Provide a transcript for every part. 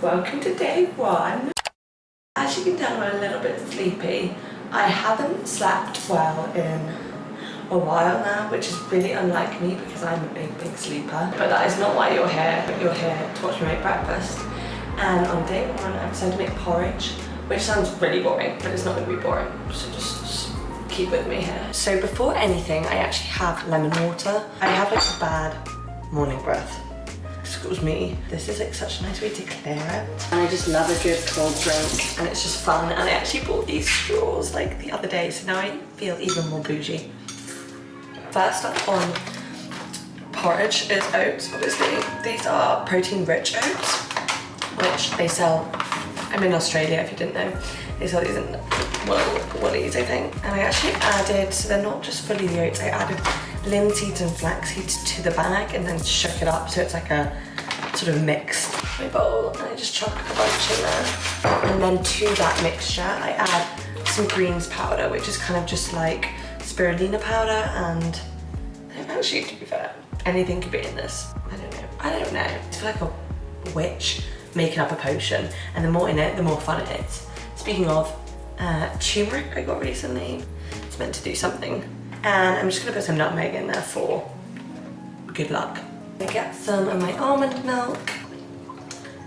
Welcome to day one. As you can tell, I'm a little bit sleepy. I haven't slept well in a while now, which is really unlike me because I'm a big sleeper. But that is not why you're here. You're here to watch me make breakfast. And on day one, I decided to make porridge, which sounds really boring, but it's not going to be boring. So just keep with me here. So before anything, I actually have lemon water. I have like a bad morning breath. Excuse me. This is like such a nice way to clear it. And I just love a good cold drink and it's just fun. And I actually bought these straws like the other day, so now I feel even more bougie. First up on porridge is oats, obviously. These are protein rich oats, which they sell, I'm in Australia if you didn't know. They sell these in Woolies, I think. And I actually added, so they're not just fully the oats, I added linseeds and flax seeds to the bag and then shook it up so it's like a sort of mix. My bowl, and I just chuck a bunch in there. And then to that mixture, I add some greens powder, which is kind of just like spirulina powder, and actually, to be fair, anything could be in this. I don't know. I feel like a witch making up a potion, and the more in it, the more fun it is. Speaking of, turmeric I got recently. It's meant to do something. And I'm just gonna put some nutmeg in there for good luck. I get some of my almond milk,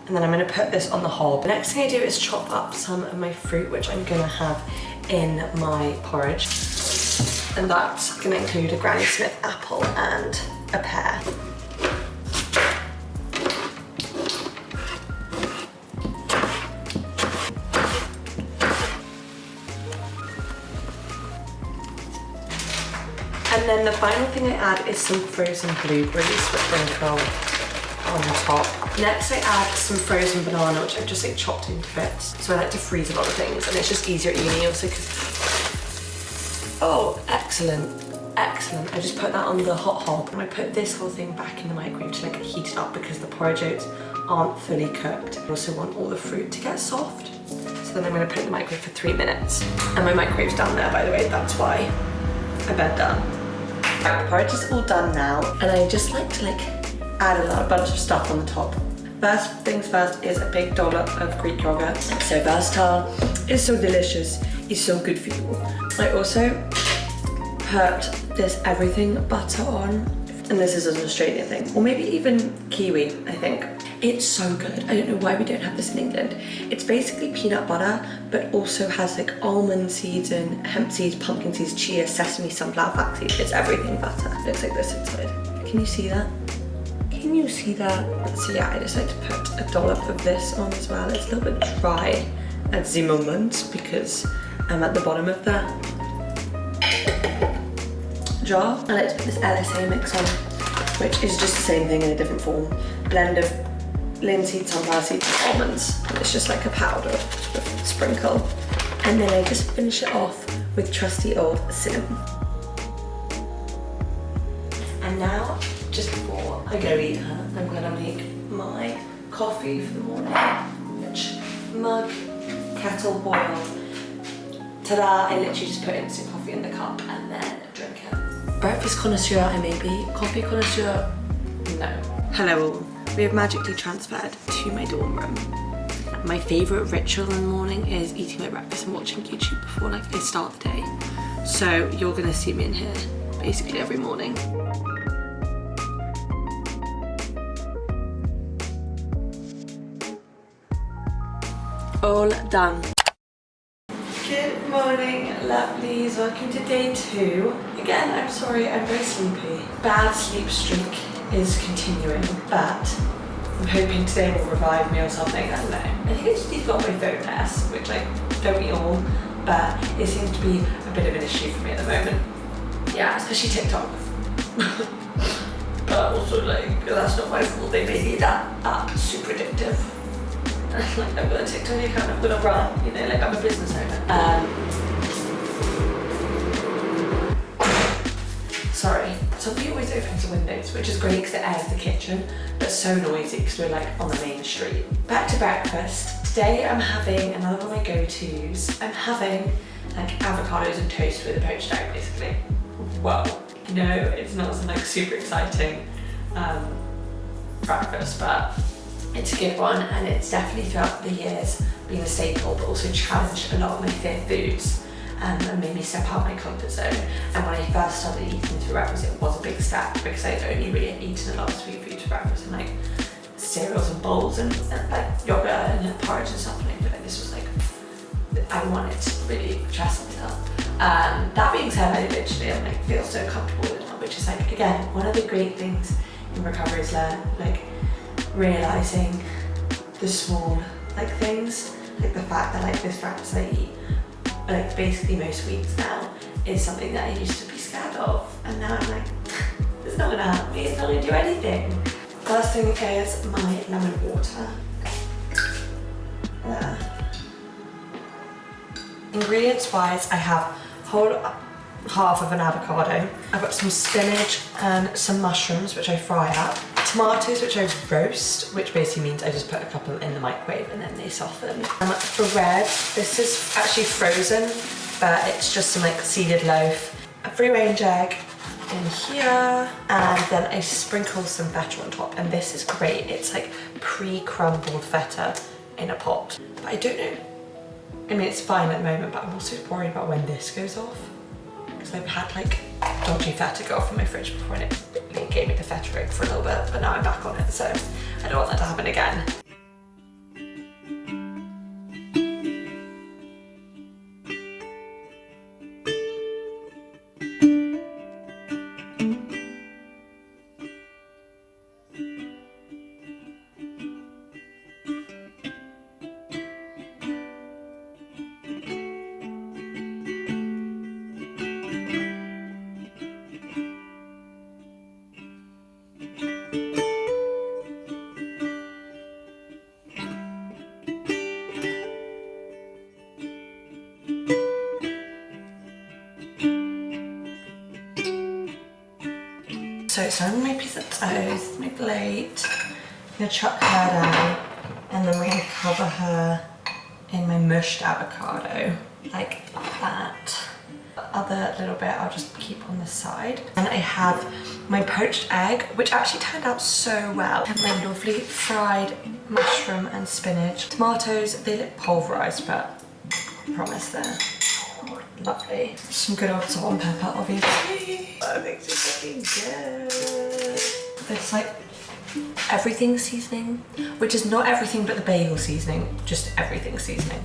and then I'm gonna put this on the hob. The next thing I do is chop up some of my fruit, which I'm gonna have in my porridge. And that's gonna include a Granny Smith apple and a pear. And then the final thing I add is some frozen blueberries, which then go on top. Next I add some frozen banana, which I've just like chopped into bits. So I like to freeze a lot of things, and it's just easier at uni also because, oh, excellent. I just put that on the hot hob, and I put this whole thing back in the microwave to like heat it up because the porridge oats aren't fully cooked. I also want all the fruit to get soft. So then I'm gonna put it in the microwave for 3 minutes. And my microwave's down there, by the way, that's why I bent down. Right, the porridge is all done now, and I just like to add a bunch of stuff on the top. First things first is a big dollop of Greek yogurt. It's so versatile, it's so delicious, it's so good for you. I also put this everything butter on, and this is an Australian thing, or maybe even Kiwi, I think. It's so good. I don't know why we don't have this in England. It's basically peanut butter, but also has like almond seeds and hemp seeds, pumpkin seeds, chia, sesame, sunflower, flax seeds. It's everything butter. It looks like this inside. Can you see that? Can you see that? So yeah, I just like to put a dollop of this on as well. It's a little bit dry at the moment because I'm at the bottom of the jar. I like to put this LSA mix on, which is just the same thing in a different form. Blend of linseed, sunflower seeds, and almonds. And it's just like a powder sort of sprinkle. And then I just finish it off with trusty old cinnamon. And now, just before I go eat her, I'm gonna make my coffee for the morning, which mug, kettle boiled. Ta-da, I literally just put instant coffee in the cup and then drink it. Breakfast connoisseur I may be, coffee connoisseur, no. Hello all. We have magically transferred to my dorm room. My favourite ritual in the morning is eating my breakfast and watching YouTube before I start the day. So you're gonna see me in here basically every morning. All done. Good morning, lovelies. Welcome to day 2. Again, I'm sorry, I'm very sleepy. Bad sleep streak is continuing, but I'm hoping today will revive me or something. I don't know. I think I just need to go on my phone less, which I don't eat all, but it seems to be a bit of an issue for me at the moment. Yeah, especially TikTok. But also like, that's not my fault. They made that app super addictive. Like, I've got a TikTok account, I've got to run, you know, like I'm a business owner. Sorry, somebody always opens the windows, which is great because it airs the kitchen, but so noisy because we're like on the main street. Back to breakfast. Today I'm having another one of my go-tos. I'm having like avocados and toast with a poached egg, basically. Well, you know, it's not some like super exciting breakfast, but It's a good one, and it's definitely throughout the years been a staple, but also challenged a lot of my fear foods and made me step out my comfort zone. And when I first started eating for breakfast, it was a big step because I'd only really eaten a lot of sweet food for breakfast and like cereals and bowls and like yogurt and porridge and stuff. And I feel like this was like, I wanted to really trust myself. That being said, I eventually like feel so comfortable with it, which is like, again, one of the great things in recovery is like realizing the small like things, like the fact that like this breakfast I eat like basically most weeks now is something that I used to be scared of, and now I'm like, it's not gonna help me, it's not gonna do anything. First thing is my lemon water. There. Ingredients wise, I have whole half of an avocado. I've got some spinach and some mushrooms which I fry up. Tomatoes which I roast, which basically means I just put a couple in the microwave and then they soften. Bread, this is actually frozen, but it's just some like seeded loaf. A free range egg in here, and then I sprinkle some feta on top, and this is great. It's like pre-crumbled feta in a pot. But I don't know, I mean it's fine at the moment, but I'm also worried about when this goes off. Because I've had like dodgy feta go off in my fridge before, and it gave me the feta egg for a little bit, but now I'm back on it, so I don't want that to happen again. So starting with my piece of toast, my plate, I'm gonna chuck her down, and then we're gonna cover her in my mushed avocado, like that. The other little bit I'll just keep on the side. And I have my poached egg, which actually turned out so well. And my lovely fried mushroom and spinach. Tomatoes, they look pulverized, but I promise they're lovely. Some good old salt and pepper, obviously. That makes it looking good. It's like everything seasoning, which is not everything but the bagel seasoning, just everything seasoning.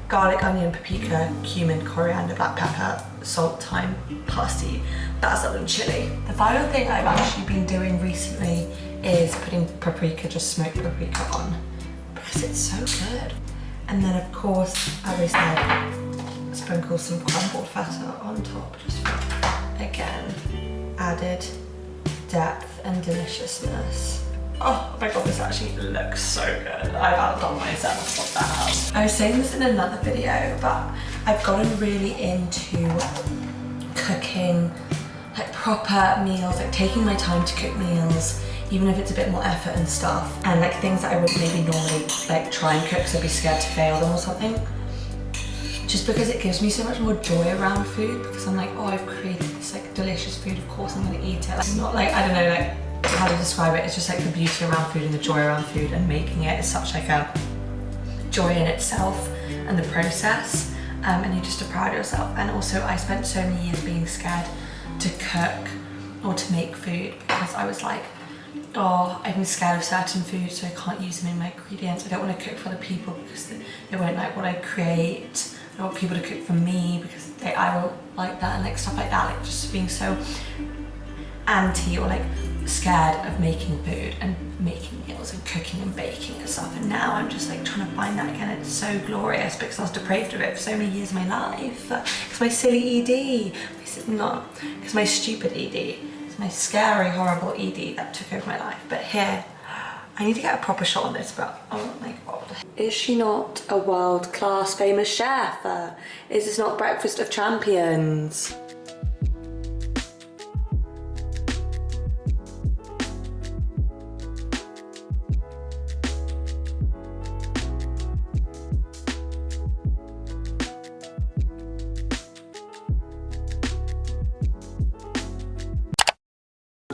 Garlic, onion, paprika, cumin, coriander, black pepper, salt, thyme, parsley, basil and chili. The final thing I've actually been doing recently is putting paprika, just smoked paprika on, because it's so good. And then of course, as I said, sprinkle some crumbled feta on top, just for, again, added depth and deliciousness. Oh my god, this actually looks so good. I've outdone myself with that. I was saying this in another video, but I've gotten really into cooking like proper meals, like taking my time to cook meals, even if it's a bit more effort and stuff, and like things that I wouldn't maybe normally like try and cook because I'd be scared to fail them or something. Just because it gives me so much more joy around food, because I'm like, oh, I've created this like delicious food, of course I'm gonna eat it. Like, it's not like, I don't know, like how to describe it. It's just like the beauty around food and the joy around food, and making it is such like a joy in itself and the process, and you just are proud of yourself. And also I spent so many years being scared to cook or to make food because I was like, oh, I'm scared of certain foods, so I can't use them in my ingredients. I don't want to cook for other people because they won't like what I create. I want people to cook for me because I won't like that, and like stuff like that, like just being so anti or like scared of making food and making meals and cooking and baking and stuff. And now I'm just like trying to find that again. It's so glorious because I was depraved of it for so many years of my life. It's my silly ED, not because my stupid ED, it's my scary, horrible ED that took over my life. But here, I need to get a proper shot on this, but oh my god. Is she not a world-class famous chef? Is this not Breakfast of Champions?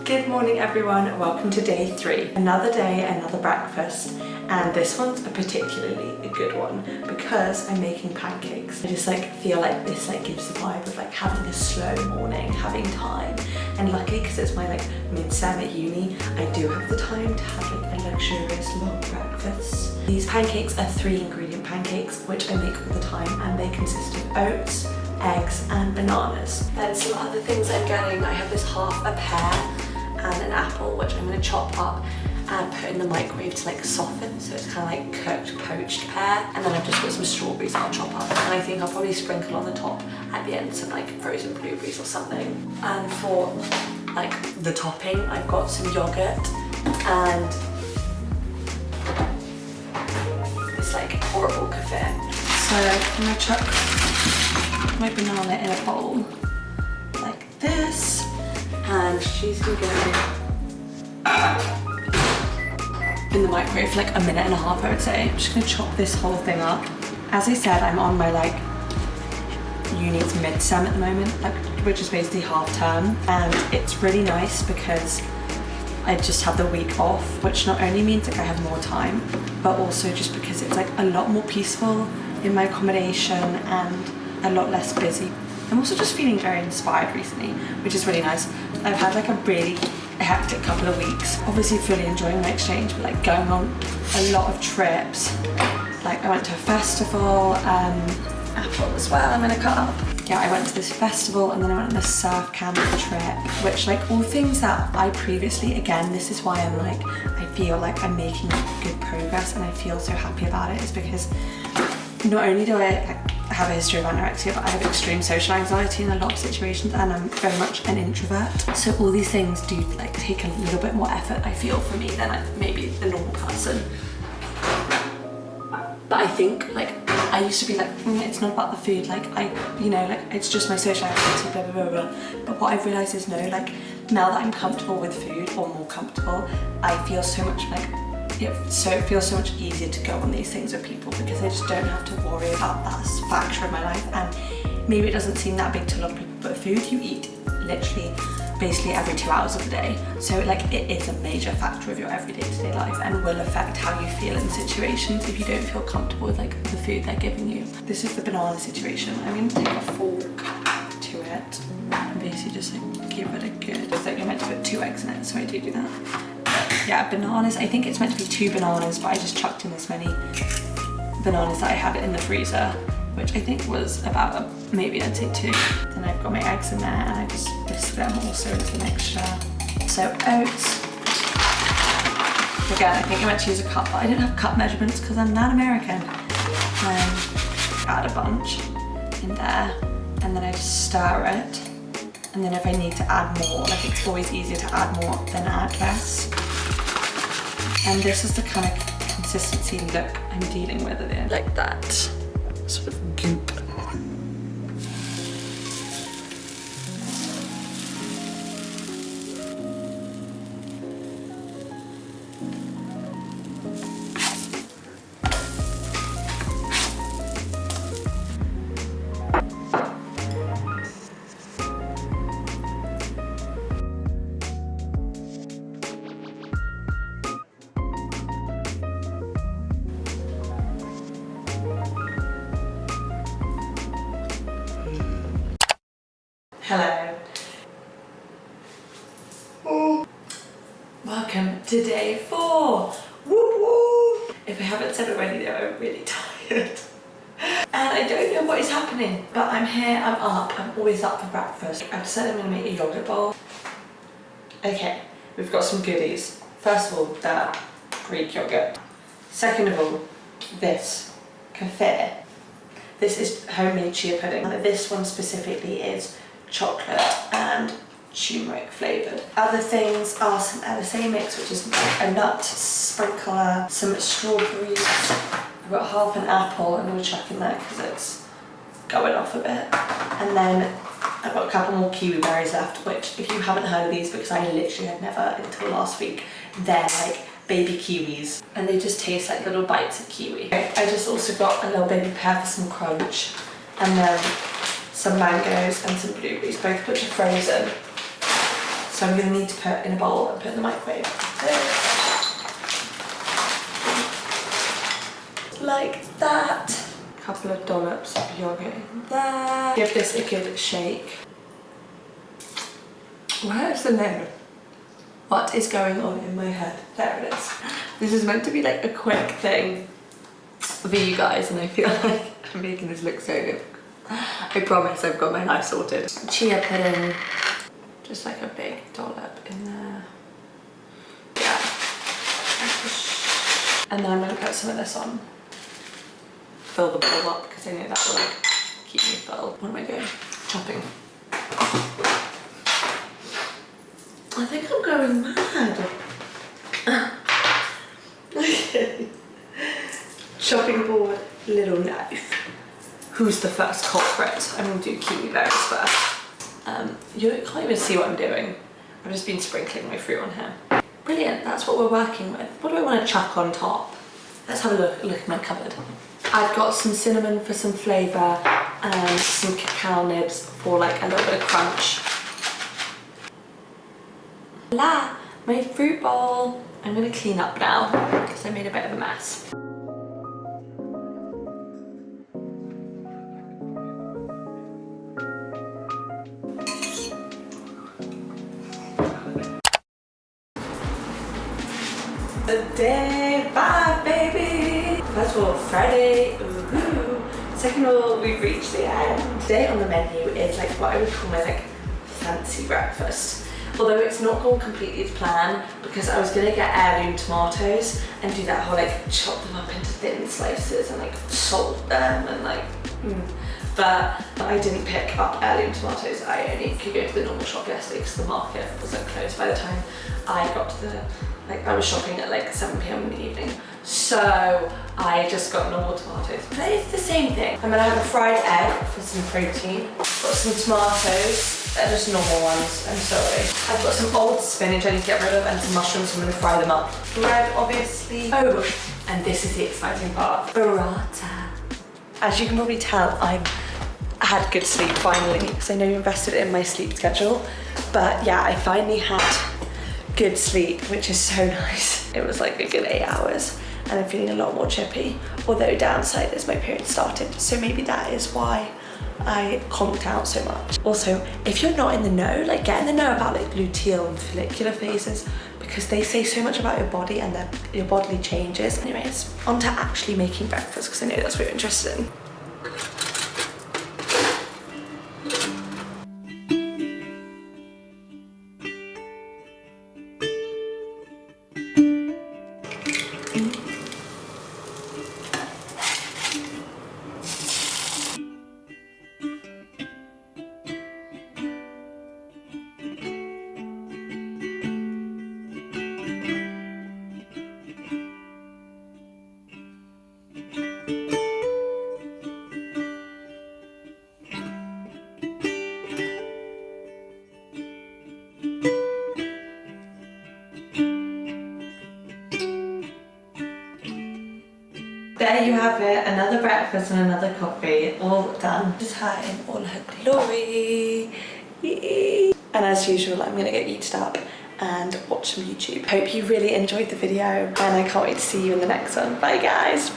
Good morning everyone, welcome to day 3. Another day, another breakfast, and this one's a particularly good one because I'm making pancakes. I just feel like this gives the vibe of having a slow morning, having time, and luckily because it's my mid-sem at uni, I do have the time to have a luxurious long breakfast. These pancakes are 3 ingredient pancakes which I make all the time, and they consist of oats, eggs and bananas. Then some other things I'm getting, I have this half a pear and an apple which I'm going to chop up and put in the microwave to soften, so it's kind of cooked poached pear. And then I've just got some strawberries I'll chop up, and I think I'll probably sprinkle on the top at the end some frozen blueberries or something. And for the topping, I've got some yogurt and this horrible kefir. So I'm going to chuck my banana in a bowl like this, and she's gonna go in the microwave for a minute and a half, I would say. I'm just gonna chop this whole thing up. As I said, I'm on my uni's mid-sem at the moment, which is basically half term, and it's really nice because I just have the week off, which not only means I have more time, but also just because it's a lot more peaceful in my accommodation and a lot less busy. I'm also just feeling very inspired recently, which is really nice. I've had a really hectic couple of weeks, obviously fully enjoying my exchange, but going on a lot of trips. I went to a festival, apple as well I'm gonna cut up. Yeah, I went to this festival, and then I went on a surf camp trip, which all things that I previously, again, this is why I'm I feel I'm making good progress and I feel so happy about it, is because not only do I have a history of anorexia, but I have extreme social anxiety in a lot of situations, and I'm very much an introvert. So all these things do take a little bit more effort, I feel, for me than maybe the normal person. But I think I used to be it's not about the food, it's just my social anxiety, blah blah blah blah. But what I've realised is no, now that I'm comfortable with food, or more comfortable, I feel so much it feels so much easier to go on these things with people, because I just don't have to worry about that factor of my life. And maybe it doesn't seem that big to a lot of people, but food you eat literally basically every 2 hours of the day, so it is a major factor of your everyday to-day life, and will affect how you feel in situations if you don't feel comfortable with the food they're giving you. This is the banana situation. I'm going to take a fork to it and basically just give it a good, it's you're meant to put 2 eggs in it, so I do that. Yeah, bananas, I think it's meant to be 2 bananas, but I just chucked in this many bananas that I had in the freezer, which I think was about maybe I'd say 2. Then I've got my eggs in there, and I just whisk them also into the mixture. So oats, again, I think I meant to use a cup, but I didn't have cup measurements because I'm not American. Add a bunch in there, and then I just stir it. And then if I need to add more, it's always easier to add more than add less. And this is the kind of consistency look I'm dealing with it in. Like that sort of goop. Hello. Oh. Welcome to day 4. Woo woo. If I haven't said already though, I'm really tired. And I don't know what is happening, but I'm here, I'm up, I'm always up for breakfast. I've decided I'm going to make a yogurt bowl. Okay, we've got some goodies. First of all, that Greek yogurt. Second of all, this kefir. This is homemade chia pudding. And this one specifically is chocolate and turmeric flavoured. Other things are some LSA mix, which is a nut sprinkler, some strawberries. I've got half an apple, I'm going to chuck in there because it's going off a bit. And then I've got a couple more kiwi berries left, which if you haven't heard of these, because I literally had never until last week, they're baby kiwis, and they just taste like little bites of kiwi. I just also got a little baby pear for some crunch, and then some mangoes and some blueberries, both which are frozen. So So I'm going to need to put in a bowl and put in the microwave. Like that. A couple of dollops of yogurt in there. Give this a good shake. Where's the lid? What is going on in my head? There it is. This is meant to be like a quick thing for you guys, and I feel like I'm making this look so good. I promise I've got my life sorted. Chia pudding. Just like a big dollop in there. Yeah. And then I'm going to put some of this on. Fill the bowl up because I know that will like keep me full. What am I doing? Chopping. I think I'm going mad. Okay. Chopping board, little knife. Who's the first culprit? I'm going to do kiwi berries first. You can't even see what I'm doing. I've just been sprinkling my fruit on here. Brilliant, that's what we're working with. What do I want to chuck on top? Let's have a look at my cupboard. I've got some cinnamon for some flavour and some cacao nibs for like a little bit of crunch. La, my fruit bowl. I'm going to clean up now because I made a bit of a mess. Day 5, baby! First of all, Friday, ooh. Second of all, we've reached the end. Today on the menu is like what I would call my like fancy breakfast. Although it's not gone completely to plan because I was gonna get heirloom tomatoes and do that whole like chop them up into thin slices and like salt them and like But I didn't pick up heirloom tomatoes. I only could go to the normal shop yesterday because the market wasn't closed by the time I got to the, like I was shopping at like 7 PM in the evening. So I just got normal tomatoes. But it's the same thing. I'm gonna have a fried egg for some protein. Got some tomatoes, they're just normal ones, I'm sorry. I've got some old spinach I need to get rid of and some mushrooms, I'm gonna fry them up. Bread, obviously. Oh, and this is the exciting part. Burrata. As you can probably tell, I had good sleep finally, because I know you invested in my sleep schedule. But yeah, I finally had good sleep, which is so nice. It was like a good 8 hours and I'm feeling a lot more chippy. Although downside is my period started, so maybe that is why I conked out so much. Also, if you're not in the know, like get in the know about like luteal and follicular phases, because they say so much about your body and your bodily changes. Anyways, on to actually making breakfast, because I know that's what you're interested in. There you have it, another breakfast and another coffee, all done. Just her in all her glory. And as usual, I'm gonna get eaten up and watch some YouTube. Hope you really enjoyed the video and I can't wait to see you in the next one. Bye guys.